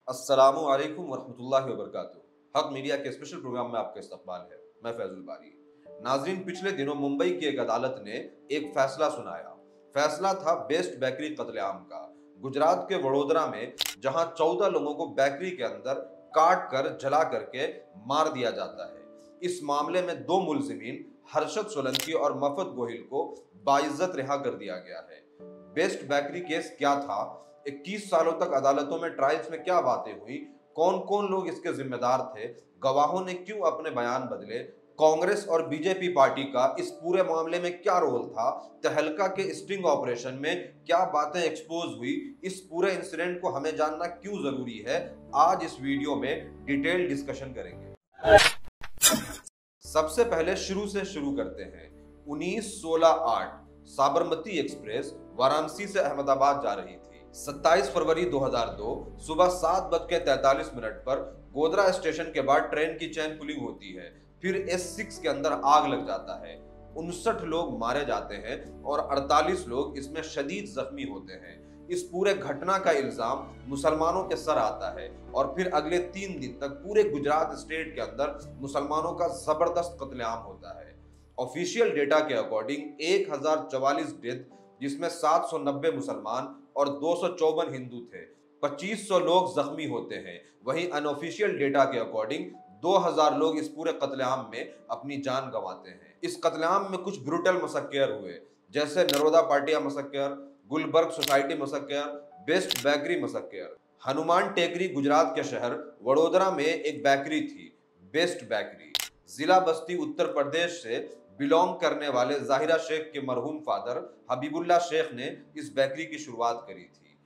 अस्सलामु अलैकुम वरहमतुल्लाहि वबरकातुहू। हक मीडिया के स्पेशल प्रोग्राम में आपका इस्तकबाल है। मैं फैजुल बारी। नाजरीन, पिछले दिनों मुंबई की एक अदालत ने एक फैसला सुनाया। फैसला था बेस्ट बेकरी कत्लेआम का। गुजरात के वडोदरा में जहां 14 लोगों को बेकरी के अंदर काट कर जला करके मार दिया जाता है। इस मामले में दो मुलजिमीन हर्षद सोलंकी और मफत गोहिल को बाइज्जत रिहा कर दिया गया है। बेस्ट बेकरी केस क्या था, 21 सालों तक अदालतों में ट्रायल्स में क्या बातें हुई, कौन कौन लोग इसके जिम्मेदार थे, गवाहों ने क्यों अपने बयान बदले, कांग्रेस और बीजेपी पार्टी का इस पूरे मामले में क्या रोल था, तहलका के स्टिंग ऑपरेशन में क्या बातें एक्सपोज हुई, इस पूरे इंसिडेंट को हमें जानना क्यों जरूरी है, आज इस वीडियो में डिटेल डिस्कशन करेंगे। सबसे पहले शुरू से शुरू करते हैं। 19-16-8 साबरमती एक्सप्रेस वाराणसी से अहमदाबाद जा रही थी। 27 फरवरी 2002 सुबह 7:43 पर गोधरा स्टेशन के बाद ट्रेन की चेन पुलिंग होती है। फिर S6 के अंदर आग लग जाता है। 59 लोग मारे जाते हैं और 48 लोग इसमें शदीद जख्मी होते हैं। इस पूरे घटना का इल्जाम मुसलमानों के सर आता है और फिर अगले 3 दिन तक पूरे गुजरात स्टेट के अंदर मुसलमानों का जबरदस्त कत्लेआम होता है। ऑफिशियल डेटा के अकॉर्डिंग 1044 डेथ, जिसमें 790 मुसलमान और 254 हिंदू थे। 2500 लोग जख्मी होते हैं। वहीं अनऑफिशियल डेटा के अकॉर्डिंग 2000 लोग इस पूरे कत्लेआम में अपनी जान गंवाते हैं। इस कत्लेआम में कुछ ब्रूटल मसक्कर हुए, जैसे Naroda Patiya massacre, Gulbarg society massacre, best bakery massacre. Hanuman Tekri Gujarat के शहर वडोदरा में एक बेकरी थी, बेस्ट बेकरी। जिला बस्ती उत्तर प्रदेश से बिलोंग करने वाले जाहिरा शेख के मरहूम फादर हबीबुल्ला शेख ने इस बेकरी की शुरुआत करी थी।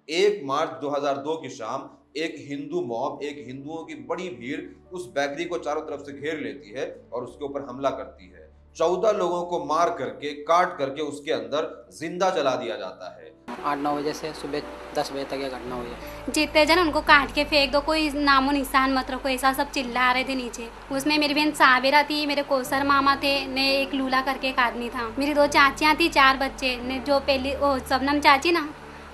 1 मार्च 2002 की शाम एक हिंदू मॉब, एक हिंदुओं की बड़ी भीड़ उस बेकरी को चारों तरफ से घेर लेती है और उसके ऊपर हमला करती है। 14 लोगों को मार करके, काट करके उसके अंदर जिंदा जला दिया जाता है। 8-9 बजे से सुबह 10 बजे तक ये घटना हुई है। जितने जन उनको काट के फेंक दो, कोई नामो निशान मत रखो, ऐसा सब चिल्ला रहे थे नीचे। उसमें मेरी बहन साबिरा थी, मेरे कोसर मामा थे ने, एक लूला करके एक आदमी था, मेरी 2 चाचियाँ थी, 4 बच्चे ने, जो पहली वो शबनम चाची ना,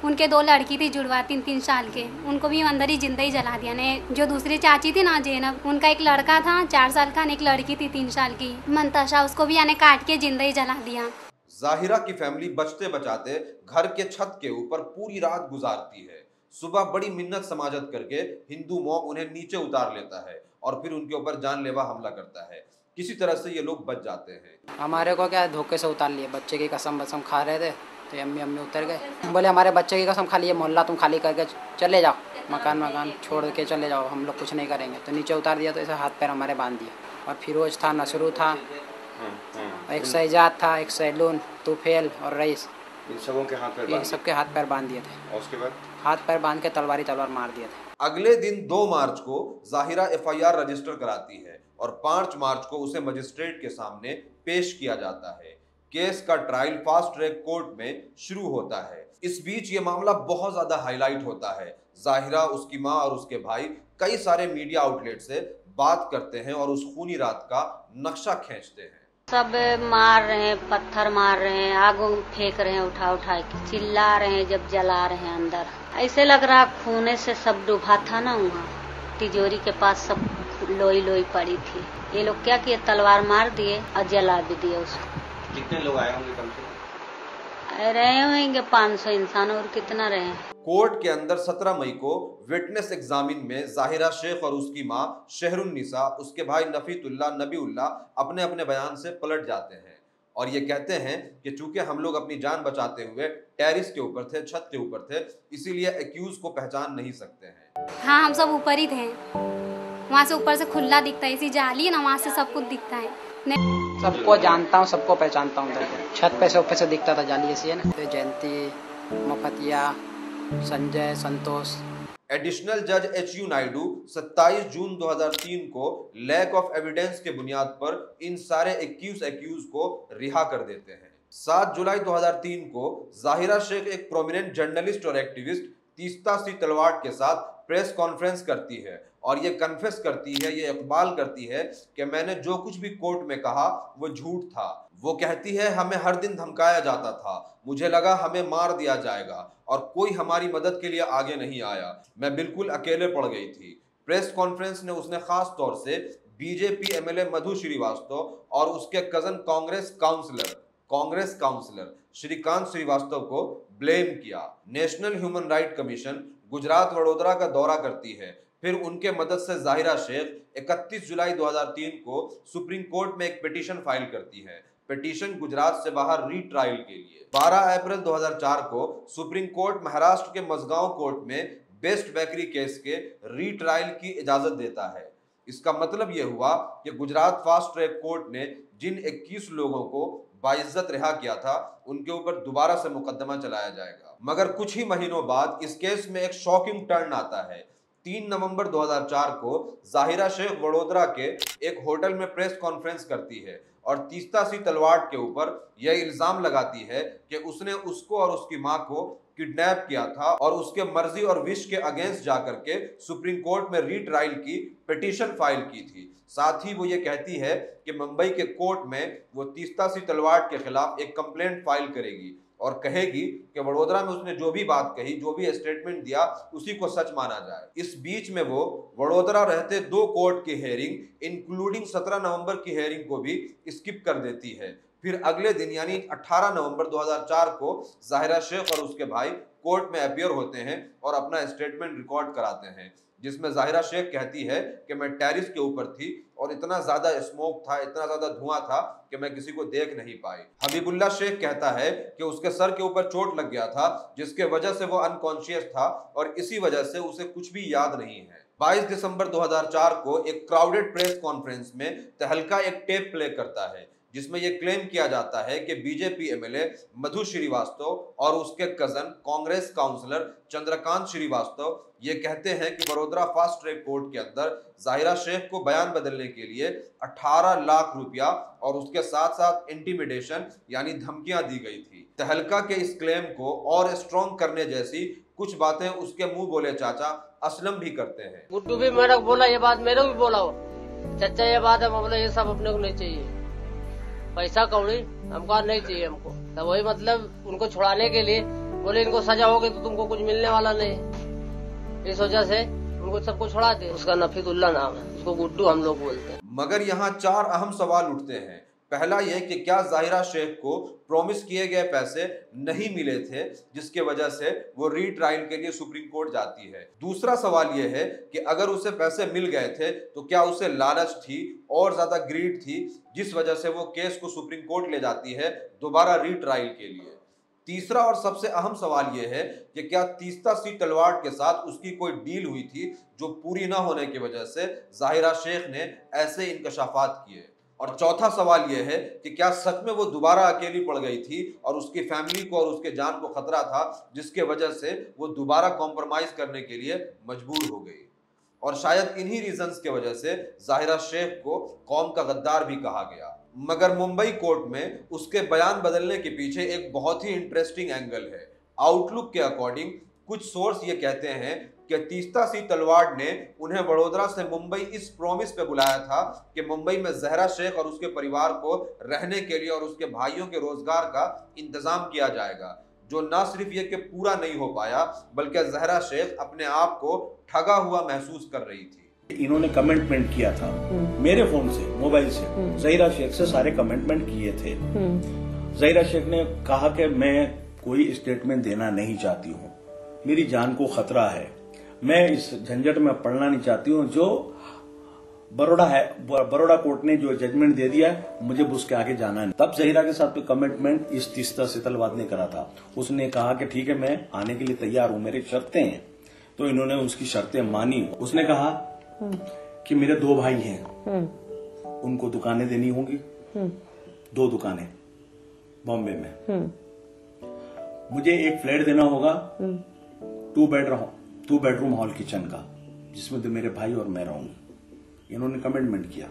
उनके 2 लड़की थी जुड़वा 3-3 साल के, उनको भी अंदर ही जिंदा ही जला दिया ने। जो दूसरी चाची थी ना जैनब, उनका एक लड़का था 4 साल का, एक लड़की थी 3 साल की मंतशा, उसको भी यानी काट के जिंदा ही जला दिया। जाहिरा की फैमिली बचते बचाते घर के छत के ऊपर पूरी रात गुजारती है। सुबह बड़ी मिन्नत समाजत करके हिंदू मॉब उन्हें नीचे उतार लेता है और फिर उनके ऊपर जानलेवा हमला करता है। किसी तरह से ये लोग बच जाते हैं। हमारे को क्या धोखे से उतार लिए, बच्चे की कसम बसम खा रहे थे तो अम्मी अम्मी उतर गए, बोले हमारे बच्चे की कसम खा लिए, मोहल्ला तुम खाली करके चले जाओ, मकान छोड़ के चले जाओ, हम लोग कुछ नहीं करेंगे। तो नीचे उतार दिया, तो ऐसे हाथ पैर हमारे बांध दिया। और फिरोज था, नसरू था, एक शहजाद था, एक सैलून, तूफेल और रईस, इन सबों के हाथ पैर इन सबके हाथ पैर बांध दिए थे। और उसके बाद हाथ पैर बांध के तलवार मार दिए थे। अगले दिन 2 मार्च को जाहिरा FIR रजिस्टर कराती है और 5 मार्च को उसे मजिस्ट्रेट के सामने पेश किया जाता है। केस का ट्रायल फास्ट ट्रैक कोर्ट में शुरू होता है। इस बीच ये मामला बहुत ज्यादा हाईलाइट होता है। जाहिरा, उसकी माँ और उसके भाई कई सारे मीडिया आउटलेट से बात करते हैं और उस खूनी रात का नक्शा खींचते हैं। सब मार रहे हैं, पत्थर मार रहे हैं, आग फेंक रहे हैं, उठा के चिल्ला रहे हैं, जब जला रहे हैं अंदर। ऐसे लग रहा खूने से सब डूबा था ना, वहाँ तिजोरी के पास सब लोई लोई पड़ी थी। ये लोग क्या किए, तलवार मार दिए और जला भी दिए उसको। कितने लोग आए होंगे कम से कम? रहे होंगे 500 इंसान, और कितना रहे। कोर्ट के अंदर 17 मई को विटनेस एग्जामिन में जाहिरा शेख और उसकी मां शहरुन्निसा, उसके भाई नफीतुल्लाह, नबीउल्लाह अपने अपने बयान से पलट जाते हैं और ये कहते हैं कि चूंकि हम लोग अपनी जान बचाते हुए टेरिस के ऊपर थे, छत के ऊपर थे, इसीलिए एक्यूज को पहचान नहीं सकते हैं। हाँ, हम सब ऊपर ही थे, वहाँ से ऊपर से खुला दिखता है, इसी जाली है ना, वहाँ से सब कुछ दिखता है। सबको जानता हूँ, सबको पहचानता हूँ। छत पे से ऊपर से दिखता था, जाली ऐसी है ना। जयंती, मफतिया, संजय, संतोष। एडिशनल जज HU नायडू 27 जून 2003 को लैक ऑफ एविडेंस के बुनियाद पर इन सारे 21 एक्यूज को रिहा कर देते हैं। 7 जुलाई 2003 को जाहिरा शेख एक प्रोमिनेंट जर्नलिस्ट और एक्टिविस्ट तीस्ता सी तलवार के साथ प्रेस कॉन्फ्रेंस करती है और ये कन्फेस करती है, ये इकबाल करती है कि मैंने जो कुछ भी कोर्ट में कहा वो झूठ था। वो कहती है हमें हर दिन धमकाया जाता था, मुझे लगा हमें मार दिया जाएगा और कोई हमारी मदद के लिए आगे नहीं आया, मैं बिल्कुल अकेले पड़ गई थी। प्रेस कॉन्फ्रेंस ने उसने खास तौर से बीजेपी एमएलए मधु श्रीवास्तव और उसके कजन कांग्रेस काउंसलर श्रीकांत श्रीवास्तव को ब्लेम किया। National human right commission Gujarat Vadodara का दौरा करती है, फिर उनके मदद से जाहिरा शेख 31 जुलाई 2003 को सुप्रीम कोर्ट में एक पिटीशन फाइल करती है। पिटीशन गुजरात से बाहर रीट्रायल के लिए 12 अप्रैल 2004 को सुप्रीम कोर्ट महाराष्ट्र के मजगांव कोर्ट में बेस्ट बेकरी केस के रीट्रायल की इजाजत देता है। इसका मतलब यह हुआ कि गुजरात फास्ट ट्रैक कोर्ट ने जिन 21 लोगों को बाइज्जत रिहा किया था उनके ऊपर दोबारा से मुकदमा चलाया जाएगा। मगर कुछ ही महीनों बाद इस केस में एक शॉकिंग टर्न आता है। 3 नवंबर 2004 को जाहिरा शेख वडोदरा के एक होटल में प्रेस कॉन्फ्रेंस करती है और तीस्ता सी तलवाड़ के ऊपर यह इल्जाम लगाती है कि उसने उसको और उसकी मां को किडनैप किया था और उसके मर्जी और विश के अगेंस्ट जाकर के सुप्रीम कोर्ट में रीट्रायल की पिटीशन फाइल की थी। साथ ही वो ये कहती है कि मुंबई के कोर्ट में वो तीस्ता सी तलवाड़ के खिलाफ एक कंप्लेंट फाइल करेगी और कहेगी कि वडोदरा में उसने जो भी बात कही, जो भी स्टेटमेंट दिया, उसी को सच माना जाए। इस बीच में वो वडोदरा रहते 2 कोर्ट की हेयरिंग इंक्लूडिंग 17 नवंबर की हेयरिंग को भी स्किप कर देती है। फिर अगले दिन यानी 18 नवंबर 2004 को जाहिरा शेख और उसके भाई कोर्ट में अपीयर होते हैं और अपना स्टेटमेंट रिकॉर्ड कराते हैं, जिसमें जाहिरा शेख कहती है कि मैं टेरिस के ऊपर थी और इतना ज्यादा स्मोक था, इतना ज्यादा धुआं था कि मैं किसी को देख नहीं पाई। हबीबुल्ला शेख कहता है कि उसके सर के ऊपर चोट लग गया था जिसके वजह से वो अनकॉन्शियस था और इसी वजह से उसे कुछ भी याद नहीं है। 22 दिसंबर 2004 को एक क्राउडेड प्रेस कॉन्फ्रेंस में तहलका एक टेप प्ले करता है जिसमें यह क्लेम किया जाता है कि बीजेपी एमएलए मधु श्रीवास्तव और उसके कजन कांग्रेस काउंसलर चंद्रकांत श्रीवास्तव ये कहते हैं कि वडोदरा फास्ट ट्रैक कोर्ट के अंदर जाहिरा शेख को बयान बदलने के लिए 18 लाख रुपया और उसके साथ साथ इंटिमिडेशन यानी धमकियां दी गई थी। तहलका के इस क्लेम को और स्ट्रॉन्ग करने जैसी कुछ बातें उसके मुंह बोले चाचा असलम भी करते हैं। गुड्डू भी मेरे को बोला ये बात, मेरे को भी बोला हो चाचा ये बात है, बोला ये सब अपने को नहीं चाहिए, पैसा कौड़ी हमको नहीं चाहिए हमको। तो वही मतलब उनको छुड़ाने के लिए बोले इनको सजा होगी तो तुमको कुछ मिलने वाला नहीं, इस वजह से उनको सबको छुड़ा दे। उसका नफीदुल्ला नाम है, उसको गुड्डू हम लोग बोलते हैं। मगर यहाँ 4 अहम सवाल उठते हैं। पहला यह कि क्या जाहिरा शेख को प्रॉमिस किए गए पैसे नहीं मिले थे जिसके वजह से वो रीट्रायल के लिए सुप्रीम कोर्ट जाती है। दूसरा सवाल यह है कि अगर उसे पैसे मिल गए थे तो क्या उसे लालच थी और ज्यादा ग्रीड थी जिस वजह से वो केस को सुप्रीम कोर्ट ले जाती है दोबारा रीट्रायल के लिए। तीसरा और सबसे अहम सवाल यह है कि क्या तीस्ता सी तलवाड़ के साथ उसकी कोई डील हुई थी जो पूरी ना होने की वजह से जाहिरा शेख ने ऐसे इंकशाफात किए। और चौथा सवाल यह है कि क्या सच में वो दोबारा अकेली पड़ गई थी और उसकी फैमिली को और उसके जान को खतरा था जिसके वजह से वो दोबारा कॉम्प्रोमाइज करने के लिए मजबूर हो गई। और शायद इन्हीं रीजंस के वजह से जाहिरा शेख को कौम का गद्दार भी कहा गया। मगर मुंबई कोर्ट में उसके बयान बदलने के पीछे एक बहुत ही इंटरेस्टिंग एंगल है। आउटलुक के अकॉर्डिंग कुछ सोर्स ये कहते हैं कि तीस्ता सी तलवाड़ ने उन्हें वडोदरा से मुंबई इस प्रॉमिस पे बुलाया था कि मुंबई में जहरा शेख और उसके परिवार को रहने के लिए और उसके भाइयों के रोजगार का इंतजाम किया जाएगा, जो न सिर्फ ये कि पूरा नहीं हो पाया बल्कि जहरा शेख अपने आप को ठगा हुआ महसूस कर रही थी। इन्होंने कमिटमेंट किया था मेरे फोन से, मोबाइल से, जहीरा शेख से सारे कमिटमेंट किए थे। जहीरा शेख ने कहा कि मैं कोई स्टेटमेंट देना नहीं चाहती हूँ, मेरी जान को खतरा है, मैं इस झंझट में पड़ना नहीं चाहती हूँ। जो बड़ौदा कोर्ट ने जो जजमेंट दे दिया है मुझे उसके आगे जाना नहीं। तब जहीरा के साथ कमिटमेंट इस तीस्ता सेतलवाद ने करा था। उसने कहा कि ठीक है मैं आने के लिए तैयार हूँ, मेरी शर्तें हैं। तो इन्होंने उसकी शर्तें मानी। उसने कहा कि मेरे 2 भाई हैं, उनको दुकानें देनी होंगी, 2 दुकानें बॉम्बे में, मुझे एक फ्लैट देना होगा 2 बेडरूम हॉल किचन का, जिसमें तो मेरे भाई और मैं रहूंगी। इन्होंने कमिटमेंट किया।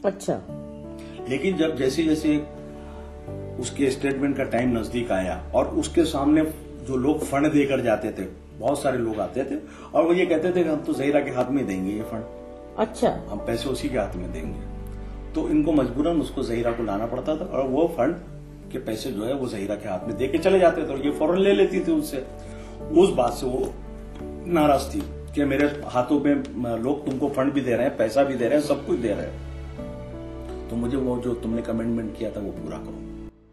अच्छा। लेकिन जब जैसे जैसे उसके स्टेटमेंट का टाइम नजदीक आया और उसके सामने जो लोग फंड देकर जाते थे बहुत सारे लोग आते थे और वो ये कहते थे कि हम तो जहीरा के हाथ में देंगे ये फंड। अच्छा, हम पैसे उसी के हाथ में देंगे। तो इनको मजबूरन उसको जहीरा को लाना पड़ता था और वो फंड के पैसे जो है वो जहीरा के हाथ में दे के चले जाते थे और ये फौरन ले लेती थी उससे। उस बात से वो नाराज थी कि मेरे हाथों में लोग तुमको फंड भी दे रहे हैं, पैसा भी दे रहे हैं, सब कुछ दे रहे हैं, तो मुझे वो जो तुमने कमिटमेंट किया था वो पूरा करो।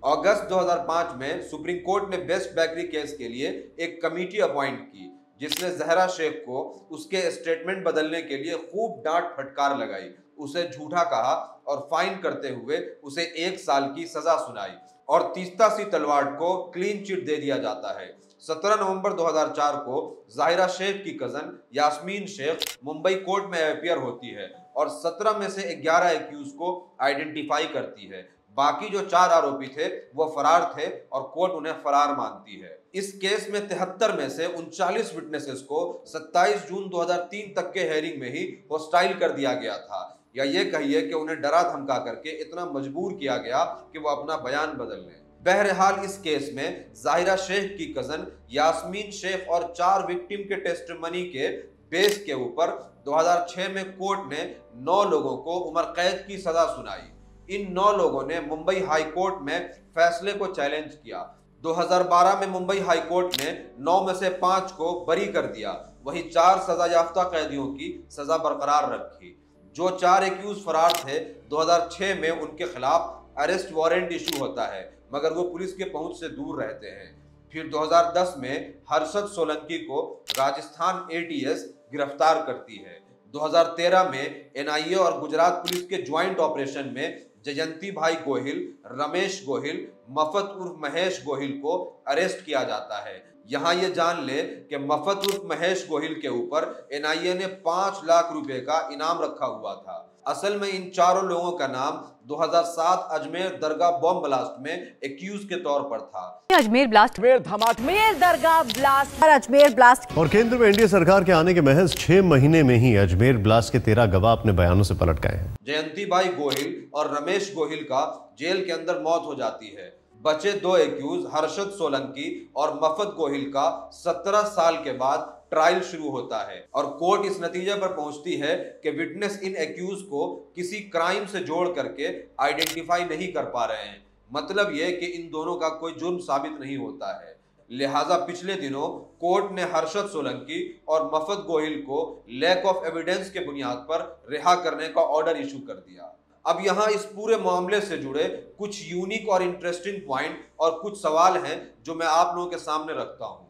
अगस्त 2005 में सुप्रीम कोर्ट ने बेस्ट बेकरी केस के लिए एक कमेटी अपॉइंट की, जिसने जहरा शेख को उसके स्टेटमेंट बदलने के लिए खूब डांट फटकार लगाई, उसे झूठा कहा और फाइन करते हुए उसे 1 साल की सजा सुनाई और तीस्ता सी तलवार को क्लीन चिट दे दिया जाता है। 17 नवंबर 2004 को जाहिरा शेख की कजन यास्मीन शेख मुंबई कोर्ट में अपीयर होती है और 17 में से 11 एक्यूज को आइडेंटिफाई करती है। बाकी जो 4 आरोपी थे वो फरार थे और कोर्ट उन्हें फरार मानती है। इस केस में 73 में से 39 विटनेसेस को 27 जून 2003 तक के हेयरिंग में ही हॉस्टाइल कर दिया गया था, या ये कहिए कि उन्हें डरा धमका करके इतना मजबूर किया गया कि वो अपना बयान बदल लें। बहरहाल इस केस में जाहिरा शेख की कजन यास्मीन शेख और 4 विक्टिम के टेस्टिमनी के बेस के ऊपर 2006 में कोर्ट ने 9 लोगों को उम्र कैद की सजा सुनाई। इन 9 लोगों ने मुंबई हाई कोर्ट में फैसले को चैलेंज किया। 2012 में मुंबई हाई कोर्ट ने 9 में से 5 को बरी कर दिया, वहीं 4 सजा याफ्ता कैदियों की सजा बरकरार रखी। जो 4 एक्यूज फरार थे, 2006 में उनके खिलाफ अरेस्ट वारंट इशू होता है, मगर वो पुलिस के पहुंच से दूर रहते हैं। फिर 2010 में हर्षद सोलंकी को राजस्थान ATS गिरफ्तार करती है। 2013 में NIA और गुजरात पुलिस के ज्वाइंट ऑपरेशन में जयंती भाई गोहिल, रमेश गोहिल, मफत उर्फ महेश गोहिल को अरेस्ट किया जाता है। यहाँ ये जान ले कि मफत उर्फ महेश गोहिल के ऊपर NIA ने 5 लाख रुपए का इनाम रखा हुआ था। असल में इन चारों लोगों का नाम 2007 अजमेर दरगाह बॉम्ब ब्लास्ट में एक्यूज के तौर पर था। अजमेर ब्लास्ट, अजमेर धमाका, अजमेर दरगाह ब्लास्ट और अजमेर ब्लास्ट। और केंद्र में एनडीए सरकार के आने के महज 6 महीने में ही अजमेर ब्लास्ट के 13 गवाह अपने बयानों से पलट गए हैं। जयंती भाई गोहिल और रमेश गोहिल का जेल के अंदर मौत हो जाती है। बचे 2 एक्यूज हर्षद सोलंकी और मफत गोहिल का 17 साल के बाद ट्रायल शुरू होता है और कोर्ट इस नतीजे पर पहुंचती है कि विटनेस इन एक्यूज को किसी क्राइम से जोड़ करके आइडेंटिफाई नहीं कर पा रहे हैं। मतलब ये कि इन दोनों का कोई जुर्म साबित नहीं होता है। लिहाजा पिछले दिनों कोर्ट ने हर्षद सोलंकी और मफत गोहिल को लैक ऑफ एविडेंस के बुनियाद पर रिहा करने का ऑर्डर इशू कर दिया। अब यहाँ इस पूरे मामले से जुड़े कुछ यूनिक और इंटरेस्टिंग पॉइंट और कुछ सवाल हैं जो मैं आप लोगों के सामने रखता हूँ।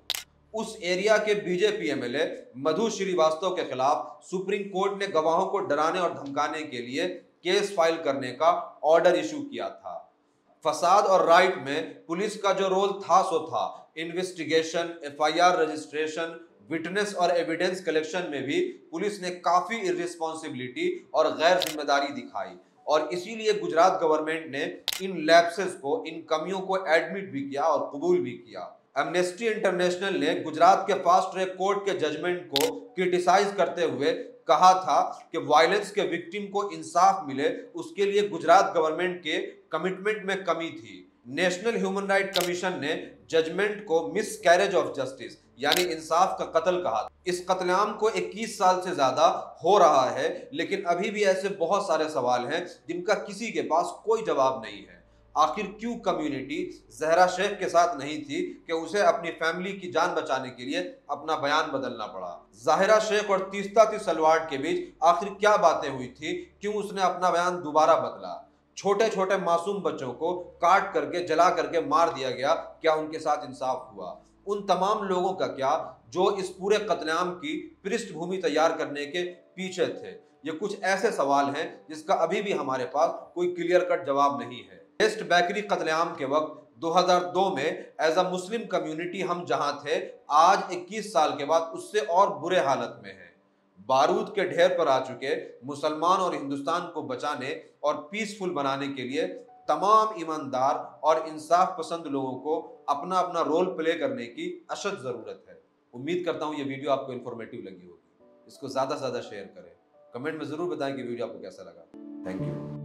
उस एरिया के बीजेपी MLA मधु श्रीवास्तव के खिलाफ सुप्रीम कोर्ट ने गवाहों को डराने और धमकाने के लिए केस फाइल करने का ऑर्डर इशू किया था। फसाद और राइट में पुलिस का जो रोल था सो था, इन्वेस्टिगेशन, FIR रजिस्ट्रेशन, विटनेस और एविडेंस कलेक्शन में भी पुलिस ने काफी इर्रिस्पॉन्सिबिलिटी और गैर जिम्मेदारी दिखाई और इसीलिए गुजरात गवर्नमेंट ने इन लैप्सेस को, इन कमियों को एडमिट भी किया और कबूल भी किया। एमनेस्टी इंटरनेशनल ने गुजरात के फास्ट ट्रैक कोर्ट के जजमेंट को क्रिटिसाइज करते हुए कहा था कि वायलेंस के विक्टिम को इंसाफ मिले, उसके लिए गुजरात गवर्नमेंट के कमिटमेंट में कमी थी। नेशनल ह्यूमन राइट कमीशन ने जजमेंट को मिसकैरेज ऑफ जस्टिस यानी इंसाफ का कत्ल कहा। इस कत्लेआम को 21 साल से ज्यादा हो रहा है, लेकिन अभी भी ऐसे बहुत सारे सवाल हैं जिनका किसी के पास कोई जवाब नहीं है। आखिर क्यों कम्युनिटी जहरा शेख के साथ नहीं थी कि उसे अपनी फैमिली की जान बचाने के लिए अपना बयान बदलना पड़ा? जाहिरा शेख और तीस्ता तलवार के बीच आखिर क्या बातें हुई थी? क्यों उसने अपना बयान दोबारा बदला? छोटे छोटे मासूम बच्चों को काट करके, जला करके मार दिया गया, क्या उनके साथ इंसाफ हुआ? उन तमाम लोगों का क्या जो इस पूरे कत्लेआम की पृष्ठभूमि तैयार करने के पीछे थे? ये कुछ ऐसे सवाल हैं जिसका अभी भी हमारे पास कोई क्लियर कट जवाब नहीं है। बेस्ट बेकरी कत्लेआम के वक्त 2002 में एज अ मुस्लिम कम्युनिटी हम जहां थे, आज 21 साल के बाद उससे और बुरे हालत में हैं। बारूद के ढेर पर आ चुके मुसलमान और हिंदुस्तान को बचाने और पीसफुल बनाने के लिए तमाम ईमानदार और इंसाफ पसंद लोगों को अपना अपना रोल प्ले करने की अशद जरूरत है। उम्मीद करता हूँ ये वीडियो आपको इन्फॉर्मेटिव लगी होगी। इसको ज्यादा से ज्यादा शेयर करें। कमेंट में जरूर बताएं कि वीडियो आपको कैसा लगा। Thank you.